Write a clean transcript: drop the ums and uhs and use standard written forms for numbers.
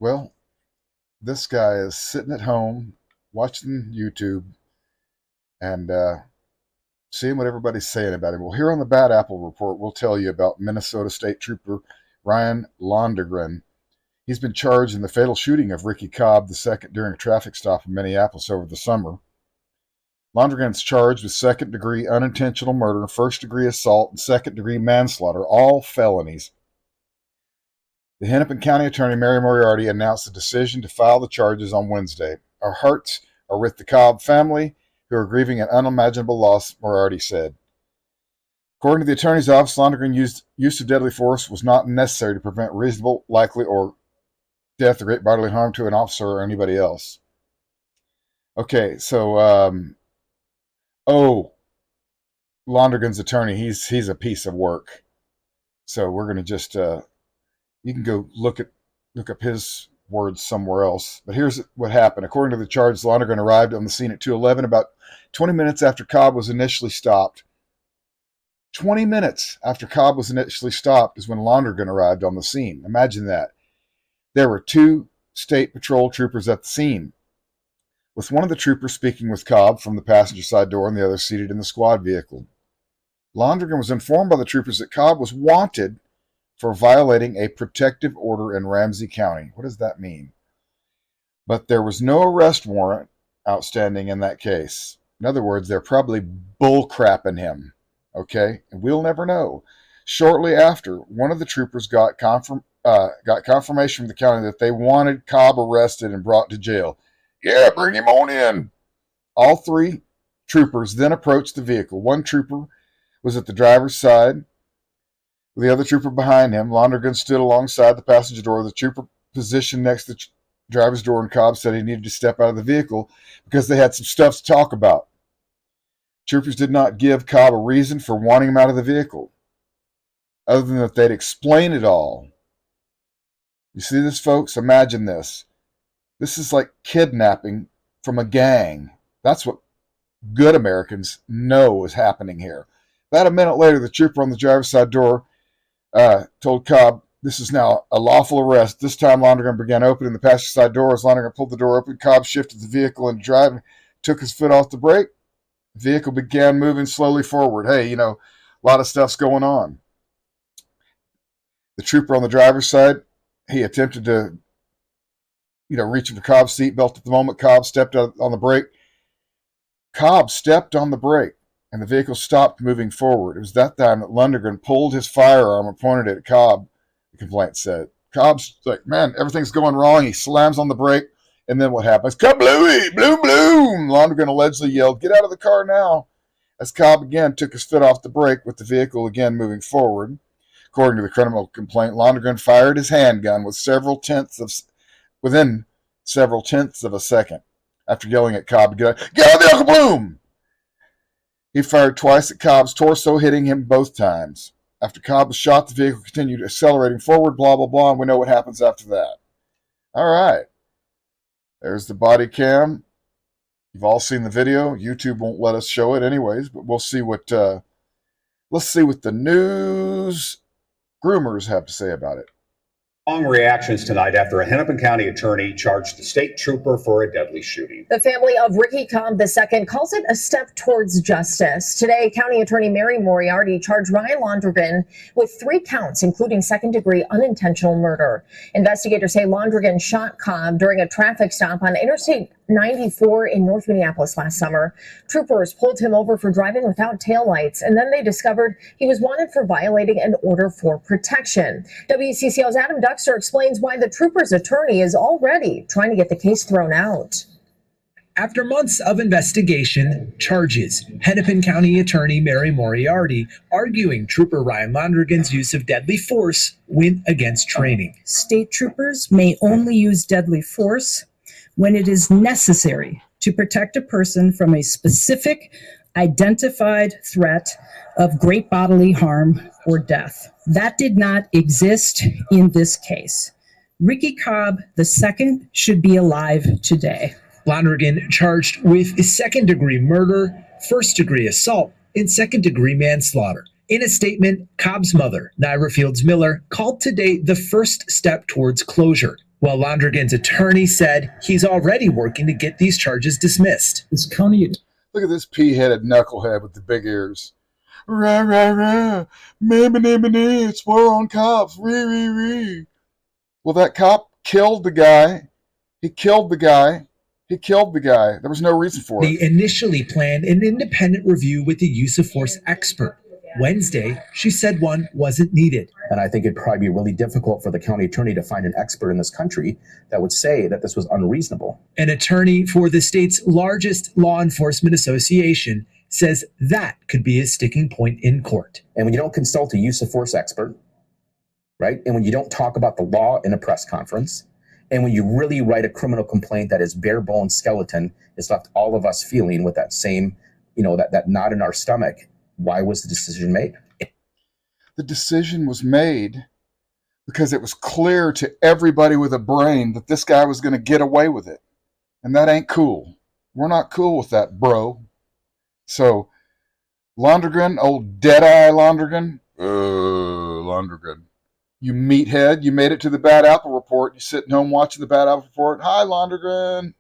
Well, this guy is sitting at home watching YouTube and seeing what everybody's saying about him. Well, here on the Bad Apple Report, we'll tell you about Minnesota State Trooper Ryan Londergren. He's been charged in the fatal shooting of Ricky Cobb II during a traffic stop in Minneapolis over the summer. Londergren's charged with second-degree unintentional murder, first-degree assault, and second-degree manslaughter, all felonies. The Hennepin County Attorney Mary Moriarty announced the decision to file the charges on Wednesday. Our hearts are with the Cobb family, who are grieving an unimaginable loss, Moriarty said. According to the attorney's office, Londergren's use of deadly force was not necessary to prevent reasonable, likely, or death or great bodily harm to an officer or anybody else. Okay, so, Londergren's attorney, he's a piece of work. So we're going to just, you can go look up his words somewhere else. But here's what happened. According to the charge, Londergren arrived on the scene at 2:11 about 20 minutes after Cobb was initially stopped. 20 minutes after Cobb was initially stopped is when Londergren arrived on the scene. Imagine that. There were two state patrol troopers at the scene, with one of the troopers speaking with Cobb from the passenger side door and the other seated in the squad vehicle. Londergren was informed by the troopers that Cobb was wanted for violating a protective order in Ramsey County. What does that mean? But there was no arrest warrant outstanding in that case. In other words, they're probably bullcrapping him. Okay? And we'll never know. Shortly after, one of the troopers got confirmation from the county that they wanted Cobb arrested and brought to jail. Yeah, bring him on in. All three troopers then approached the vehicle. One trooper was at the driver's side, with the other trooper behind him. Londergren stood alongside the passenger door. The trooper positioned next to the driver's door, and Cobb said he needed to step out of the vehicle because they had some stuff to talk about. Troopers did not give Cobb a reason for wanting him out of the vehicle, other than that they'd explain it all. You see this, folks? Imagine this. This is like kidnapping from a gang. That's what good Americans know is happening here. About a minute later, the trooper on the driver's side door told Cobb, this is now a lawful arrest. This time, Londergren began opening the passenger side door. As Londergren pulled the door open, Cobb shifted the vehicle and driving, took his foot off the brake. The vehicle began moving slowly forward. Hey, a lot of stuff's going on. The trooper on the driver's side, he attempted to, reach for Cobb's seatbelt at the moment. Cobb stepped on the brake. Cobb stepped on the brake, and the vehicle stopped moving forward. It was that time that Londergren pulled his firearm and pointed at Cobb, the complaint said. Cobb's like, man, everything's going wrong. He slams on the brake, and then what happens? Kablooey, bloom, bloom! Londergren allegedly yelled, get out of the car now, as Cobb again took his foot off the brake with the vehicle again moving forward. According to the criminal complaint, Londergren fired his handgun within several tenths of a second. After yelling at Cobb to get out of the Uncle Bloom! He fired twice at Cobb's torso, hitting him both times. After Cobb was shot, the vehicle continued accelerating forward, blah, blah, blah, and we know what happens after that. All right. There's the body cam. You've all seen the video. YouTube won't let us show it anyways, but we'll see let's see what the news groomers have to say about it. Strong reactions tonight after a Hennepin County attorney charged a state trooper for a deadly shooting. The family of Ricky Cobb II calls it a step towards justice. Today, County Attorney Mary Moriarty charged Ryan Londergren with 3 counts, including second-degree unintentional murder. Investigators say Londergren shot Cobb during a traffic stop on Interstate 94 in North Minneapolis last summer. Troopers pulled him over for driving without taillights, and then they discovered he was wanted for violating an order for protection. WCCO's Adam Duxter explains why the trooper's attorney is already trying to get the case thrown out. After months of investigation, charges, Hennepin County Attorney Mary Moriarty arguing Trooper Ryan Londergen's use of deadly force went against training. State troopers may only use deadly force when it is necessary to protect a person from a specific identified threat of great bodily harm or death. That did not exist in this case. Ricky Cobb II should be alive today. Londergen charged with second-degree murder, first-degree assault, and second-degree manslaughter. In a statement, Cobb's mother, Naira Fields Miller, called today the first step towards closure. Well, Londrigan's attorney said he's already working to get these charges dismissed. This county Look at this pea-headed knucklehead with the big ears. Rah, rah, rah. Me, it's war on cops. Ree, ree, ree. Well, that cop killed the guy. He killed the guy. He killed the guy. There was no reason for They it. initially planned an independent review with the use of force expert. Wednesday, she said one wasn't needed. And I think it'd probably be really difficult for the county attorney to find an expert in this country that would say that this was unreasonable. An attorney for the state's largest law enforcement association says that could be a sticking point in court. And when you don't consult a use of force expert, right? And when you don't talk about the law in a press conference, and when you really write a criminal complaint that is bare bones skeleton, it's left all of us feeling with that same, that knot in our stomach. Why was the decision made? The decision was made because it was clear to everybody with a brain that this guy was going to get away with it. And that ain't cool. We're not cool with that, bro. So, Londrigan, old Deadeye Londrigan, Londrigan, you meathead, you made it to the Bad Apple Report. You're sitting home watching the Bad Apple Report. Hi, Londrigan.